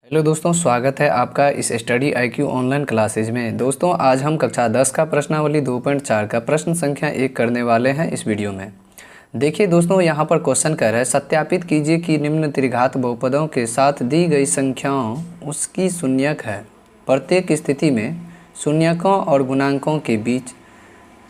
Hello दोस्तों, स्वागत है आपका इस स्टडी आईक्यू ऑनलाइन क्लासेज में। दोस्तों आज हम कक्षा 10 का प्रश्नावली 2.4 का प्रश्न संख्या 1 करने वाले हैं इस वीडियो में। देखिए दोस्तों, यहाँ पर क्वेश्चन कह रहा है सत्यापित कीजिए कि निम्न त्रिघात बहुपदों के साथ दी गई संख्याओं उसकी शून्यक है। प्रत्येक स्थिति में शून्यकों और गुणांकों के बीच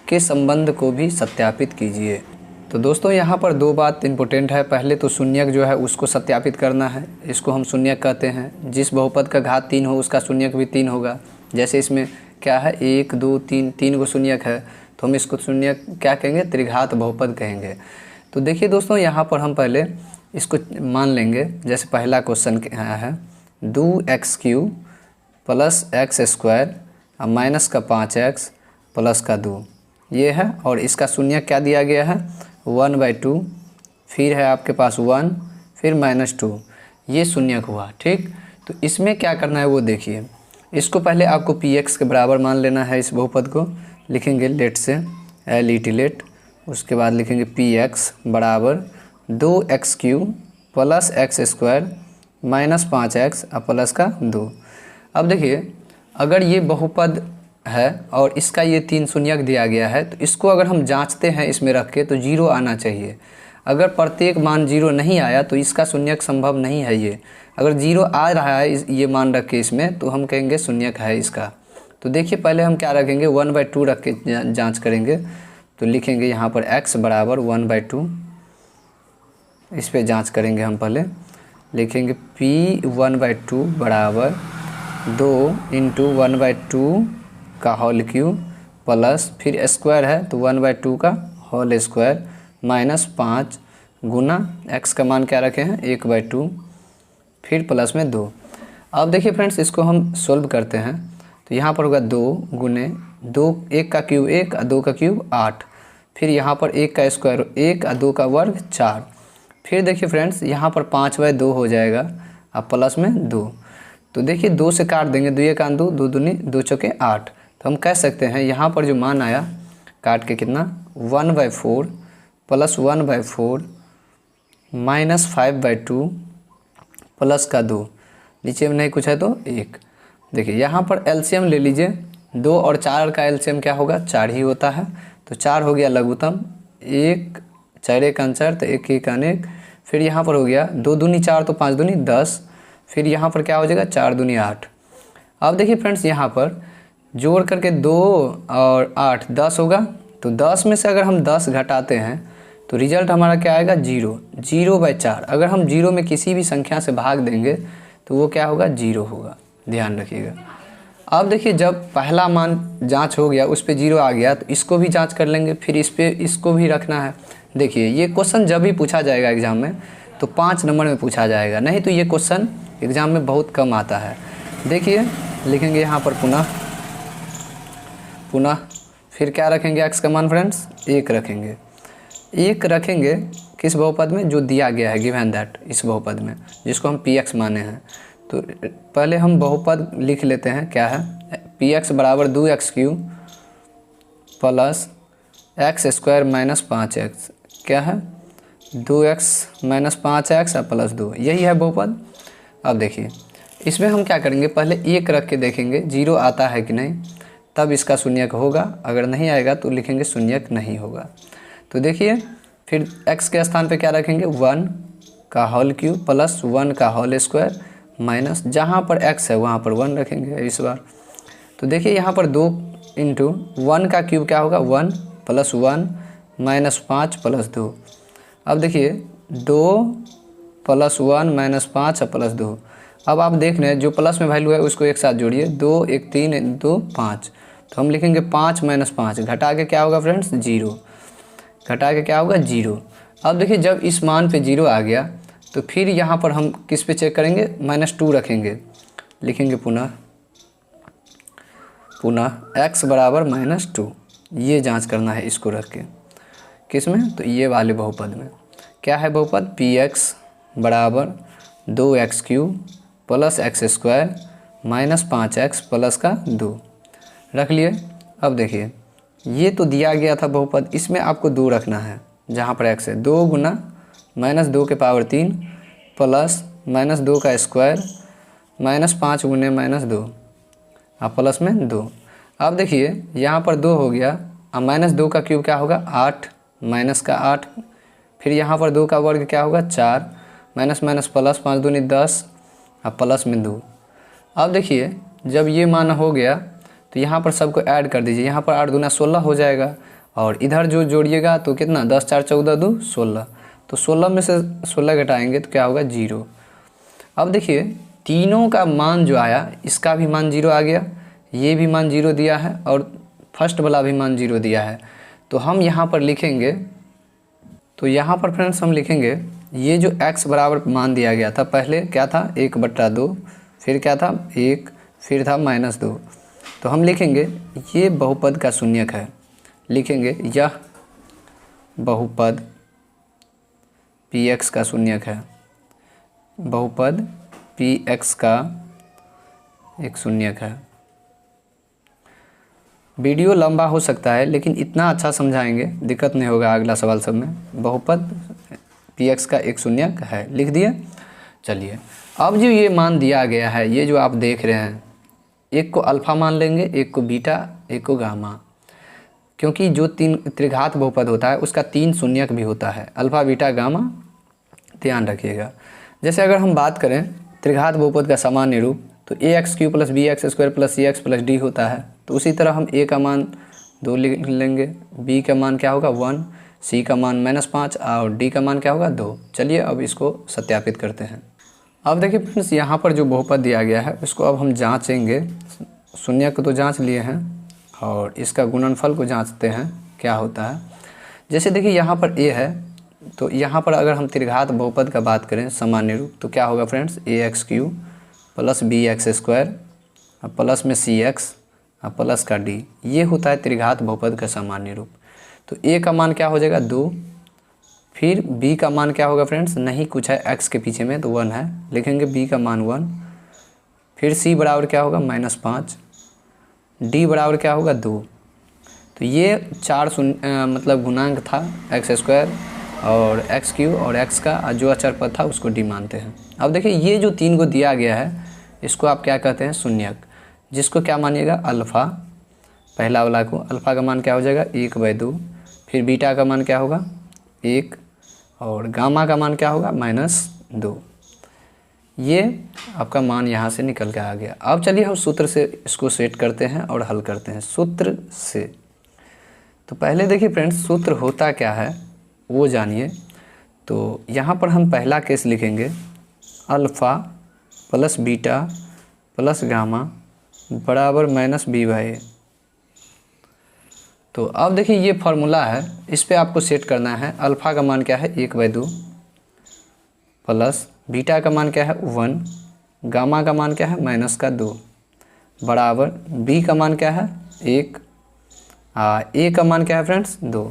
के संबंध को भी सत्यापित कीजिए। तो दोस्तों यहाँ पर दो बात इम्पोर्टेंट है। पहले तो शून्यक जो है उसको सत्यापित करना है, इसको हम शून्यक कहते हैं। जिस बहुपद का घात 3 हो उसका शून्यक भी 3 होगा। जैसे इसमें क्या है 1 2 3 3 गो शून्यक है, तो हम इसको शून्यक क्या कहेंगे, त्रिघात बहुपद कहेंगे। तो देखिए दोस्तों यहाँ पर हम पहले इसको मान लेंगे। जैसे पहला क्वेश्चन है 2x³ plus x square minus का 5x प्लस का 2 ये है, और इसका शून्यक क्या दिया गया है 1/2, फिर है आपके पास 1, फिर -2, ये शून्यक हुआ। ठीक, तो इसमें क्या करना है वो देखिए। इसको पहले आपको px के बराबर मान लेना है। इस बहुपद को लिखेंगे लेट से लेट, उसके बाद लिखेंगे px बराबर 2x³ plus x square minus 5x plus का 2। अब देखिए अगर ये बहुपद है और इसका ये 3 शून्यक दिया गया है, तो इसको अगर हम जांचते हैं इसमें रख के तो 0 आना चाहिए। अगर प्रत्येक मान 0 नहीं आया तो इसका शून्यक संभव नहीं है। ये अगर 0 आ रहा है ये मान रख के इसमें, तो हम कहेंगे शून्यक है इसका। तो देखिए पहले हम क्या रखेंगे 1/2 रख के जाँच करेंगे। तो लिखेंगे यहाँ पर x बराबर 1/2, इस पर जाँच करेंगे। हम पहले लिखेंगे p 1/2 बराबर 2 × 1/2 का होल क्यूब प्लस फिर स्क्वायर है तो 1/2 का होल स्क्वायर माइनस 5 गुना x का मान क्या रखे हैं 1/2, फिर प्लस में 2। अब देखिए फ्रेंड्स इसको हम सोल्व करते हैं। तो यहाँ पर होगा 2 गुने 2, 1 का क्यूब 1 और 2 का क्यूब 8, फिर यहाँ पर 1 का स्क्वायर 1 और 2 का वर्ग 4, फिर देखिए फ्रेंड्स यहाँ पर 5/2 हो जाएगा अब प्लस में 2। तो देखिए 2 से काट देंगे, 2 × 2 2 दूनी 2 चौके 8। तो हम कह सकते हैं यहाँ पर जो मान आया काट के कितना 1/4 प्लस 1/4 माइनस 5/2 प्लस का 2, नीचे में नहीं कुछ है तो 1। देखिए यहाँ पर एलसीएम ले लीजिए। 2 और 4 का एलसीएम क्या होगा 4 ही होता है। तो 4 हो गया लघुत्तम, 1 4 1 4 तो 1 1 1, फिर यहाँ पर हो गया 2 दूनी 4 तो 5 दूनी 10, फिर यहाँ पर क्या हो जाएगा 4 दूनी 8। अब देखिए फ्रेंड्स यहाँ पर जोड़ करके 2 और 8 10 होगा। तो 10 में से अगर हम 10 घटाते हैं तो रिजल्ट हमारा क्या आएगा 0/4। अगर हम 0 में किसी भी संख्या से भाग देंगे तो वो क्या होगा 0 होगा, ध्यान रखिएगा। अब देखिए जब पहला मान जांच हो गया उस पे 0 आ गया तो इसको भी जांच कर लेंगे, फिर इस पे इसको भी रखना है। देखिए ये क्वेश्चन जब भी पूछा जाएगा एग्ज़ाम में तो 5 नंबर में पूछा जाएगा, नहीं तो ये क्वेश्चन एग्ज़ाम में बहुत कम आता है। देखिए लिखेंगे यहाँ पर पुनः फिर क्या रखेंगे x का मान फ्रेंड्स 1 रखेंगे। 1 रखेंगे किस बहुपद में जो दिया गया है गिवन दैट, इस बहुपद में जिसको हम px माने हैं। तो पहले हम बहुपद लिख लेते हैं, क्या है px बराबर 2x³ plus x square minus 5x, क्या है 2x माइनस 5x प्लस 2, यही है बहुपद। अब देखिए इसमें हम क्या करेंगे पहले 1 रख के देखेंगे 0 आता है कि नहीं, तब इसका शून्यक होगा। अगर नहीं आएगा तो लिखेंगे शून्यक नहीं होगा। तो देखिए फिर x के स्थान पे क्या रखेंगे 1 का होल क्यूब प्लस 1 का होल स्क्वायर माइनस, जहाँ पर x है वहाँ पर 1 रखेंगे इस बार। तो देखिए यहाँ पर 2 × 1 का क्यूब क्या होगा 1 प्लस 1 माइनस 5 प्लस 2। अब देखिए 2 प्लस 1 माइनस 5 प्लस 2। अब आप देख रहे हैं जो प्लस में वैल्यू है उसको एक साथ जोड़िए, 2 1 3 2 5। तो हम लिखेंगे 5 माइनस 5 घटा के क्या होगा फ्रेंड्स 0, घटा के क्या होगा 0। अब देखिए जब इस मान पे 0 आ गया तो फिर यहाँ पर हम किस पे चेक करेंगे -2 रखेंगे। लिखेंगे पुनः x बराबर -2, ये जांच करना है इसको रख के किस में, तो ये वाले बहुपद में। क्या है बहुपद px बराबर 2x³ plus x square minus 5x plus का 2 रख लिए। अब देखिए ये तो दिया गया था बहुपद, इसमें आपको 2 रखना है जहाँ पर x है। 2 गुना -2 के पावर 3 प्लस -2 का स्क्वायर -5 गुने -2 अब प्लस में 2। अब देखिए यहाँ पर 2 हो गया, अब -2 का क्यूब क्या होगा 8, माइनस का 8, फिर यहाँ पर 2 का वर्ग क्या होगा 4, माइनस माइनस प्लस 5 दूनी 10, अब प्लस में 2। अब देखिए जब ये मान हो गया तो यहाँ पर सबको ऐड कर दीजिए, यहाँ पर 8 दूना 16 हो जाएगा, और इधर जो जोड़िएगा तो कितना 10 4 14 2 16, तो 16 में से 16 घटाएंगे तो क्या होगा 0। अब देखिए तीनों का मान जो आया, इसका भी मान 0 आ गया, ये भी मान 0 दिया है, और फर्स्ट वाला भी मान 0 दिया है। तो हम यहाँ पर लिखेंगे, तो यहाँ पर फ्रेंड्स हम लिखेंगे ये जो x बराबर मान दिया गया था, पहले क्या था 1/2, फिर क्या था 1, फिर था -2, तो हम लिखेंगे ये बहुपद का शून्यक है, लिखेंगे यह बहुपद px का शून्यक है, बहुपद px का एक शून्यक है। वीडियो लंबा हो सकता है लेकिन इतना अच्छा समझाएंगे, दिक्कत नहीं होगा अगला सवाल सब में। बहुपद px का एक शून्यक है, लिख दिए। चलिए अब जो ये मान दिया गया है, ये जो आप देख रहे हैं, एक को अल्फ़ा मान लेंगे, एक को बीटा, एक को गामा, क्योंकि जो तीन त्रिघात बहुपद होता है उसका 3 शून्यक भी होता है, अल्फ़ा बीटा गामा, ध्यान रखिएगा। जैसे अगर हम बात करें त्रिघात बहुपद का सामान्य रूप, तो ax³ + bx² + cx + d होता है, तो उसी तरह हम a का मान 2 लिख लेंगे, b का मान क्या होगा 1, c का मान -5 और d का मान क्या होगा 2। चलिए अब इसको सत्यापित करते हैं। अब देखिए फ्रेंड्स यहाँ पर जो बहुपद दिया गया है उसको अब हम जांचेंगे। शून्यक तो जांच लिए हैं और इसका गुणनफल को जांचते हैं क्या होता है। जैसे देखिए यहाँ पर a है, तो यहाँ पर अगर हम त्रिघात बहुपद का बात करें सामान्य रूप, तो क्या होगा फ्रेंड्स ax³ + bx² और प्लस में cx और प्लस का d, ये होता है त्रिघात बहुपद का सामान्य रूप। तो a का मान क्या हो जाएगा 2, फिर b का मान क्या होगा फ्रेंड्स, नहीं कुछ है x के पीछे में तो 1 है, लिखेंगे b का मान 1, फिर c बराबर क्या होगा -5, d बराबर क्या होगा 2। तो ये 4 मतलब गुणांक था x² और x³ और x का जो अचर पद था उसको d मानते हैं। अब देखिए ये जो 3 को दिया गया है इसको आप क्या कहते हैं शून्यक, जिसको क्या मानिएगा अल्फ़ा, पहला वाला को अल्फ़ा का मान क्या हो जाएगा 1/2, फिर बीटा का मान क्या होगा 1 और गामा का मान क्या होगा -2। ये आपका मान यहाँ से निकल के आ गया। अब चलिए हम सूत्र से इसको सेट करते हैं और हल करते हैं सूत्र से। तो पहले देखिए फ्रेंड्स सूत्र होता क्या है वो जानिए। तो यहाँ पर हम पहला केस लिखेंगे अल्फ़ा + बीटा + गामा बराबर -b/a। तो अब देखिए ये फार्मूला है, इस पे आपको सेट करना है। अल्फ़ा का मान क्या है 1/2 प्लस बीटा का मान क्या है 1, गामा का मान क्या है -2 बराबर b का मान क्या है 1, a का मान क्या है फ्रेंड्स 2।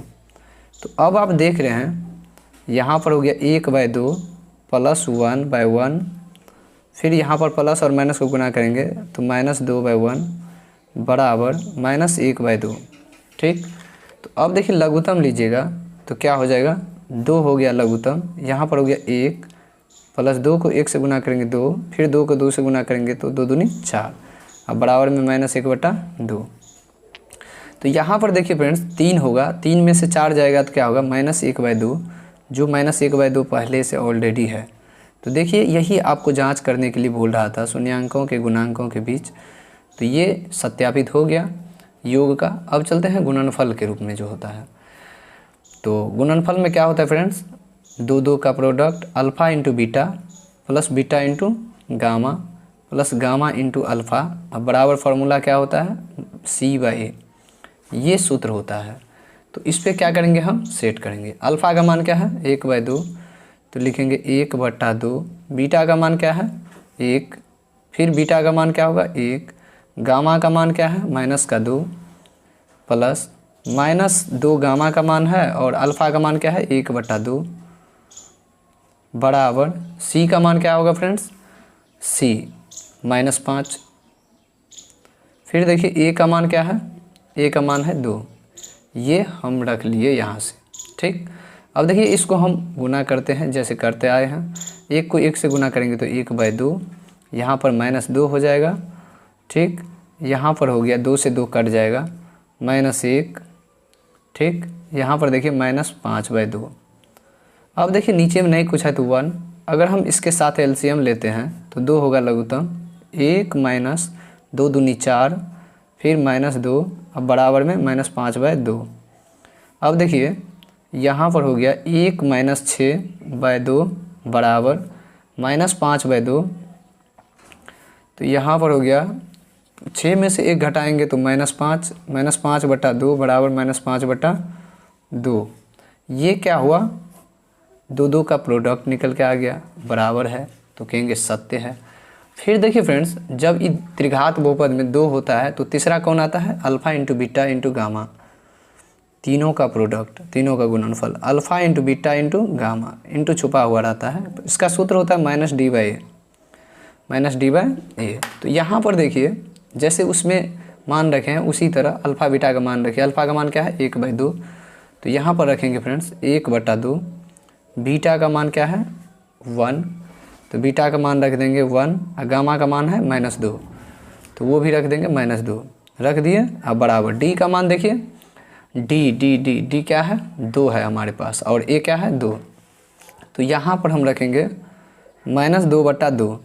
तो अब आप देख रहे हैं यहाँ पर हो गया 1/2 + 1/1, फिर यहाँ पर प्लस और माइनस को गुना करेंगे तो -2/1 बराबर -1/2। ठीक, तो अब देखिए लघुत्तम लीजिएगा तो क्या हो जाएगा 2 हो गया लघुत्तम, यहाँ पर हो गया 1 प्लस 2 को 1 से गुना करेंगे 2, फिर 2 को 2 से गुना करेंगे तो 2 दूनी 4, अब बराबर में -1/2। तो यहाँ पर देखिए फ्रेंड्स 3 होगा, 3 में से 4 जाएगा तो क्या होगा -1/2, जो -1/2 पहले से ऑलरेडी है। तो देखिए यही आपको जांच करने के लिए बोल रहा था शून्यांकों के गुणांकों के बीच। तो ये सत्यापित हो गया योग का। अब चलते हैं गुणनफल के रूप में जो होता है। तो गुणनफल में क्या होता है फ्रेंड्स, 2 का product alpha × beta plus beta × gamma plus gamma × alpha, अब बराबर फार्मूला क्या होता है c/a, ये सूत्र होता है। तो इस पे क्या करेंगे हम सेट करेंगे। अल्फ़ा का मान क्या है 1/2, तो लिखेंगे 1/2, बीटा का मान क्या है 1, फिर बीटा का मान क्या होगा 1, गामा का मान क्या है -2 प्लस -2 गामा का मान है और अल्फ़ा का मान क्या है 1/2 बराबर c का मान क्या होगा फ्रेंड्स c -5। फिर देखिए a का मान क्या है, a का मान है 2, ये हम रख लिए यहाँ से। ठीक, अब देखिए इसको हम गुना करते हैं जैसे करते आए हैं, 1 को 1 से गुना करेंगे तो 1/2 यहाँ पर -2 हो जाएगा, ठीक। यहाँ पर हो गया 2 से 2 कट जाएगा, -1, ठीक। यहाँ पर देखिए -5/2। अब देखिए नीचे में नहीं कुछ है तो 1, अगर हम इसके साथ एलसीएम लेते हैं तो 2 होगा लघुत्तम, 1 - 2 दूनी 4, फिर -2, अब बराबर में -5/2। अब देखिए यहाँ पर हो गया 1 - 6/2 बराबर -5/2। तो यहाँ पर हो गया 6 में से 1 घटाएंगे तो -5, -5/2 बराबर -5/2। ये क्या हुआ, 2 का प्रोडक्ट निकल के आ गया, बराबर है, तो कहेंगे सत्य है। फिर देखिए फ्रेंड्स, जब त्रिघात बहुपद में 2 होता है तो तीसरा कौन आता है, alpha into beta into gamma, तीनों का प्रोडक्ट, तीनों का गुणनफल, alpha into beta into gamma, into छुपा हुआ रहता है। इसका सूत्र होता है -d/a, -d/a। तो यहाँ पर देखिए जैसे उसमें मान रखे हैं उसी तरह अल्फ़ा बीटा का मान रखिए। अल्फ़ा का मान क्या है, 1/2, तो यहाँ पर रखेंगे फ्रेंड्स 1/2। बीटा का मान क्या है, 1, तो बीटा का मान रख देंगे 1, और गामा का मान है -2, तो वो भी रख देंगे -2, रख दिए। अब बराबर डी का मान देखिए, डी क्या है, 2 है हमारे पास, और ए क्या है, 2, तो यहाँ पर हम रखेंगे -2/2।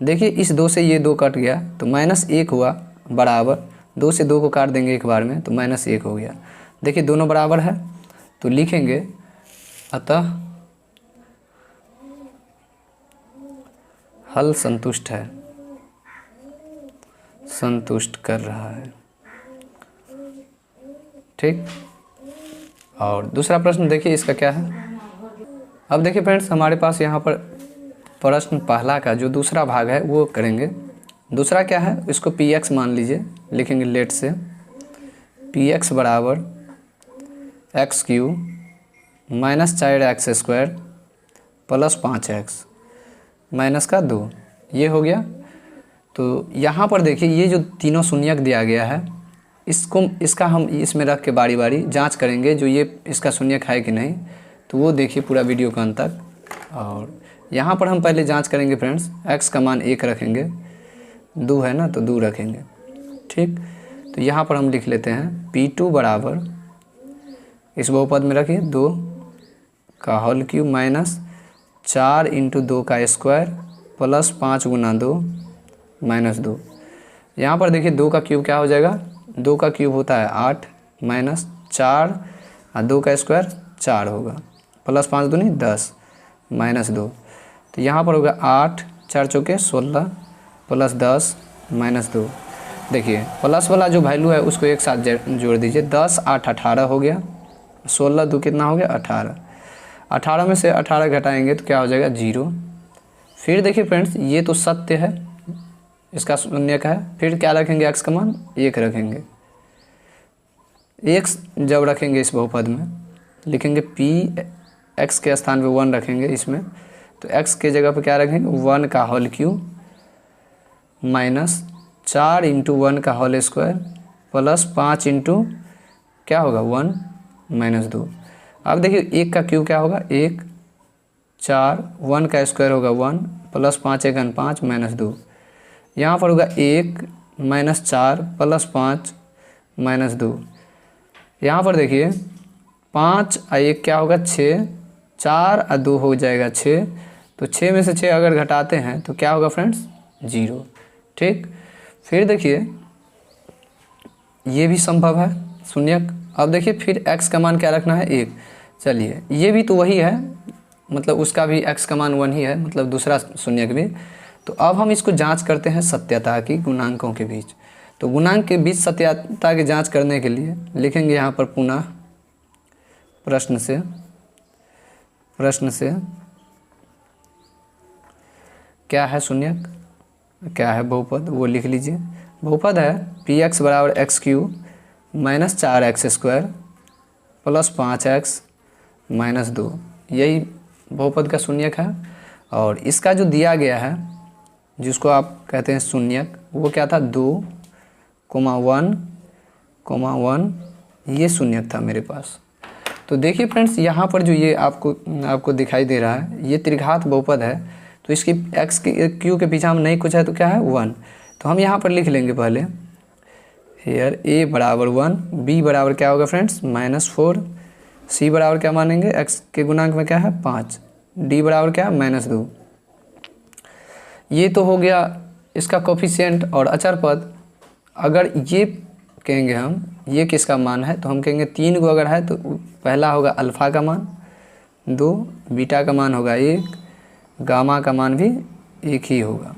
देखिए इस 2 से ये 2 कट गया तो -1 हुआ, बराबर 2 से 2 को काट देंगे एक बार में तो -1 हो गया। देखिए दोनों बराबर है तो लिखेंगे अतः हल संतुष्ट है, संतुष्ट कर रहा है, ठीक। और दूसरा प्रश्न देखिए इसका क्या है। अब देखिए फ्रेंड्स हमारे पास यहाँ पर प्रश्न पहला का जो दूसरा भाग है वो करेंगे। दूसरा क्या है, इसको px मान लीजिए, लिखेंगे लेट से px बराबर x³ -4x² + 5x -2, ये हो गया। तो यहाँ पर देखिए ये जो तीनों शून्यक दिया गया है, इसका हम इसमें रख के बारी बारी जांच करेंगे जो ये इसका शून्यक है कि नहीं, तो वो देखिए पूरा वीडियो का अंत तक। और यहाँ पर हम पहले जांच करेंगे फ्रेंड्स, x का मान 1 रखेंगे, 2 है ना तो 2 रखेंगे, ठीक। तो यहाँ पर हम लिख लेते हैं P2 बराबर, इस बहुपद में रखिए 2 का होल क्यूब -4 × 2 का स्क्वायर + 5 × 2 -2। यहाँ पर देखिए 2 का क्यूब क्या हो जाएगा, 2 का क्यूब होता है 8 -4 और 2 का स्क्वायर 4 होगा, +5 दूनी 10 -2। तो यहाँ पर होगा 8 4 चौके 16 + 10 -2। देखिए प्लस वाला जो वैल्यू है उसको एक साथ जोड़ दीजिए, 10 8 18 हो गया, 16 2 कितना हो गया 18, 18 में से 18 घटाएंगे तो क्या हो जाएगा 0। फिर देखिए फ्रेंड्स ये तो सत्य है, इसका शून्यक है, फिर क्या रखेंगे, x का मान 1 रखेंगे। x जब रखेंगे इस बहुपद में लिखेंगे p, x के स्थान पे 1 रखेंगे इसमें, तो x के जगह पे क्या रखेंगे 1 का होल क्यूब -4 × 1 का होल स्क्वायर + 5 × क्या होगा 1 -2। अब देखिए 1 का क्यूब क्या होगा 1, 4, 1 का स्क्वायर होगा 1 + 5 × 1 5 -2। यहाँ पर होगा 1 -4 + 5 -2। यहाँ पर देखिए 5 और 1 क्या होगा 6, 4 और 2 हो जाएगा 6, तो 6 में से 6 अगर घटाते हैं तो क्या होगा फ्रेंड्स 0, ठीक। फिर देखिए ये भी संभव है शून्यक। अब देखिए फिर x का मान क्या रखना है 1, चलिए ये भी तो वही है, मतलब उसका भी x का मान 1 ही है, मतलब दूसरा शून्यक भी। तो अब हम इसको जांच करते हैं सत्यता की गुणांकों के बीच। तो गुणांक के बीच सत्यता की जांच करने के लिए लिखेंगे यहाँ पर पुनः प्रश्न से क्या है शून्यक, क्या है बहुपद, वो लिख लीजिए। बहुपद है px बराबर x³ -4x² + 5x -2, यही बहुपद का शून्यक है। और इसका जो दिया गया है जिसको आप कहते हैं शून्यक, वो क्या था 2, 1, 1, ये शून्यक था मेरे पास। तो देखिए फ्रेंड्स यहाँ पर जो ये आपको दिखाई दे रहा है ये त्रिघात बहुपद है। तो इसकी एक्स की क्यू के पीछे हम नहीं कुछ है तो क्या है 1। तो हम यहाँ पर लिख लेंगे पहले हेयर ए बराबर 1, बी बराबर क्या होगा फ्रेंड्स -4, सी बराबर क्या मानेंगे एक्स के गुणांक में क्या है 5, डी बराबर क्या है -2। ये तो हो गया इसका कोफिशिएंट और अचर पद। अगर ये कहेंगे हम ये किसका मान है तो हम कहेंगे 3 को अगर है तो पहला होगा अल्फ़ा का मान 2, बीटा का मान होगा 1, गामा का मान भी 1 ही होगा।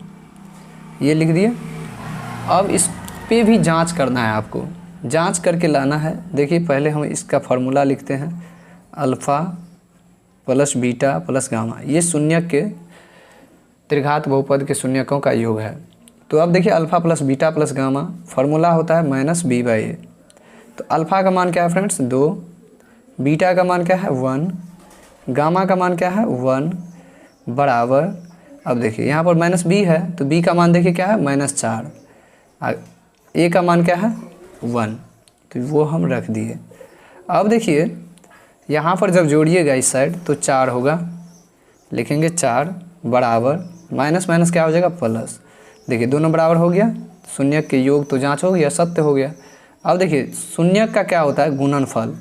ये लिख दिए। अब इस पे भी जांच करना है आपको, जांच करके लाना है। देखिए पहले हम इसका फार्मूला लिखते हैं, alpha plus beta plus gamma, ये शून्यक के त्रिघात बहुपद के शून्यकों का योग है। तो अब देखिए alpha plus beta plus gamma formula होता है -b/a। तो अल्फ़ा का मान क्या है फ्रेंड्स 2, बीटा का मान क्या है 1, गामा का मान क्या है 1 बराबर, अब देखिए यहाँ पर -b है तो b का मान देखिए क्या है -4, a का मान क्या है 1, तो वो हम रख दिए। अब देखिए यहाँ पर जब जोड़िएगा इस साइड तो 4 होगा, लिखेंगे 4 बराबर माइनस माइनस क्या हो जाएगा प्लस। देखिए दोनों बराबर हो गया, शून्यक के योग तो जांच हो गया, सत्य हो गया। अब देखिए शून्यक का क्या होता है गुणनफल,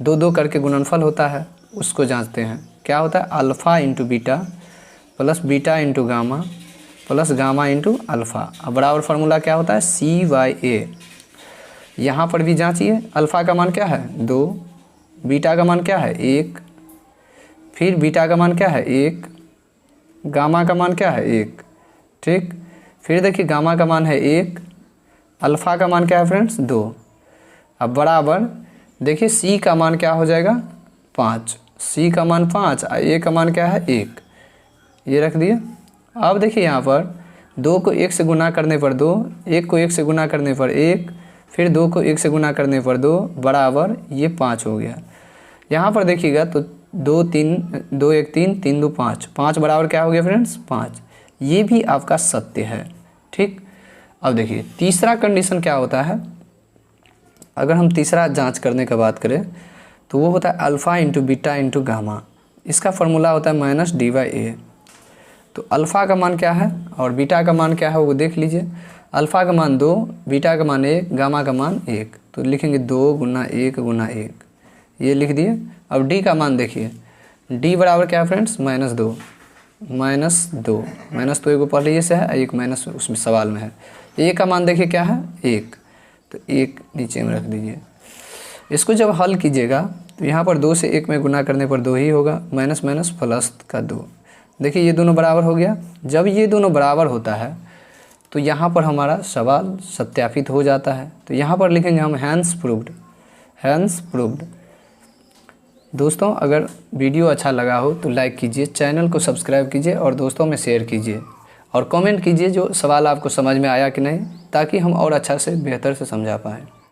2 करके गुणनफल होता है, उसको जांचते हैं। क्या होता है alpha into beta plus beta into gamma plus gamma into alpha. अब बराबर फार्मूला क्या होता है c/a। यहाँ पर भी जांचिए, अल्फ़ा का मान क्या है 2, बीटा का मान क्या है 1, फिर बीटा का मान क्या है 1, गामा का मान क्या है 1, ठीक। फिर देखिए गामा का मान है 1, अल्फ़ा का मान क्या है फ्रेंड्स 2। अब बराबर देखिए c का मान क्या हो जाएगा 5, c का मान 5 और a का मान क्या है 1, ये रख दिए। अब देखिए यहाँ पर 2 को 1 से गुना करने पर 2, 1 को 1 से गुना करने पर 1, फिर 2 को 1 से गुना करने पर 2 बराबर ये 5 हो गया। यहाँ पर देखिएगा तो 2 3 2 1 3 3 2 5, 5 बराबर क्या हो गया फ्रेंड्स 5। ये भी आपका सत्य है, ठीक। अब देखिए तीसरा कंडीशन क्या होता है, अगर हम तीसरा जांच करने का बात करें तो वो होता है alpha into beta into gamma. इसका फार्मूला होता है -d/a। तो अल्फ़ा का मान क्या है और बीटा का मान क्या है वो देख लीजिए। अल्फ़ा का मान 2, बीटा का मान 1, गामा का मान 1, तो लिखेंगे 2 × 1 × 1, ये लिख दिए। अब डी का मान देखिए, डी बराबर क्या है फ्रेंड्स -2, माइनस तो एक ऊपर लीजिए से है, एक माइनस उसमें सवाल में है। ए का मान देखिए क्या है 1, तो 1 नीचे में रख दीजिए। इसको जब हल कीजिएगा तो यहाँ पर 2 से 1 में गुना करने पर 2 ही होगा, माइनस माइनस प्लस का 2। देखिए ये दोनों बराबर हो गया। जब ये दोनों बराबर होता है तो यहाँ पर हमारा सवाल सत्यापित हो जाता है। तो यहाँ पर लिखेंगे हम हैंस प्रूव्ड। दोस्तों अगर वीडियो अच्छा लगा हो तो लाइक कीजिए, चैनल को सब्सक्राइब कीजिए और दोस्तों में शेयर कीजिए और कमेंट कीजिए जो सवाल आपको समझ में आया कि नहीं, ताकि हम और अच्छा से बेहतर से समझा पाएँ।